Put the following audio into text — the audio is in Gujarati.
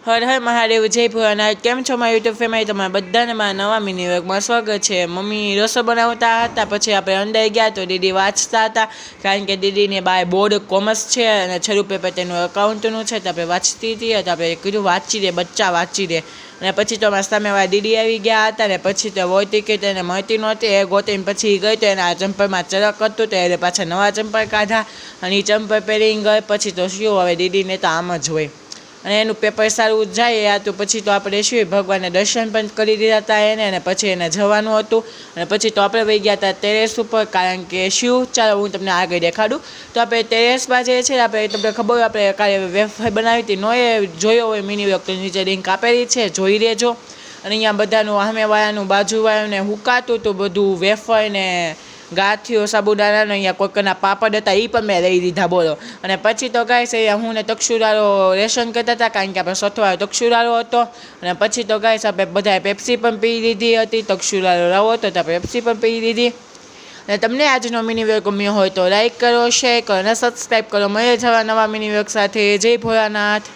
હર હર મહાદેવ, જય ભોળાનાથ। કેમ છો મારી યુટ્યુબ ફેમિલી? તમારા બધાને મારા નવા મિની વ્લોગમાં સ્વાગત છે। મમ્મી રસો બનાવતા હતા, પછી આપણે અંદર ગયા તો દીદી વાંચતા હતા, કારણ કે દીદીને બાય બોર્ડ કોમર્સ છે અને છેલ્લું પેપર તેનું એકાઉન્ટનું છે, તો આપણે વાંચતી હતી તો આપણે કીધું વાંચી દે બચ્ચા, વાંચી દે। અને પછી તો અમારા સામેવાળા દીદી આવી ગયા હતા ને પછી તો વોય ટિકિટ એને મળતી નહોતી, એ ગોતીને પછી ગઈ તો એના ચંપલમાં ચરક હતું તો એને પાછા નવા ચંપલ કાઢા અને એ ચંપલ પહેરીને ગઈ। પછી તો શું, હવે દીદીને તો આમ જ હોય અને એનું પેપર સારું જાય આ તો પછી તો આપણે શું ભગવાનને દર્શન પણ કરી દીધા હતા એને, અને પછી એને જવાનું હતું અને પછી તો આપણે વહી ગયા હતા ટેરેસ ઉપર, કારણ કે શું, ચાલો હું તમને આગળ દેખાડું। તો આપણે ટેરેસમાં જે છે આપણે તમને ખબર હોય આપણે કાલે વેફર બનાવી હતી, નો એ જોયો હોય મિની વ્લોગ તો નીચે લિંક આપેલી છે, જોઈ લેજો। અને અહીંયા બધાનું સામેવાળાનું બાજુવાળાને હુકાતું હતું બધું વેફર ને ગાંઠિયો સાબુદાણાનો, અહીંયા કોઈકના પાપડ હતા એ પણ મેં લઈ લીધા, બોલો। અને પછી તો ગાઈસ અહીંયા હું ને તક્ષુરારો રેશન કરતા હતા, કારણ કે આપણે સથવારો તક્ષુરારો હતો। અને પછી તો ગાઈસ આપણે બધાએ પેપ્સી પણ પી લીધી હતી, તક્ષુરારો રવો હતો તો પેપ્સી પણ પી લીધી। અને તમને આજનો મિની વ્લોગ ગમ્યો હોય તો લાઈક કરો, શેર કરો અને સબસ્ક્રાઈબ કરો। મળીએ જવા નવા મિની વ્લોગ સાથે। જય ભોળાનાથ।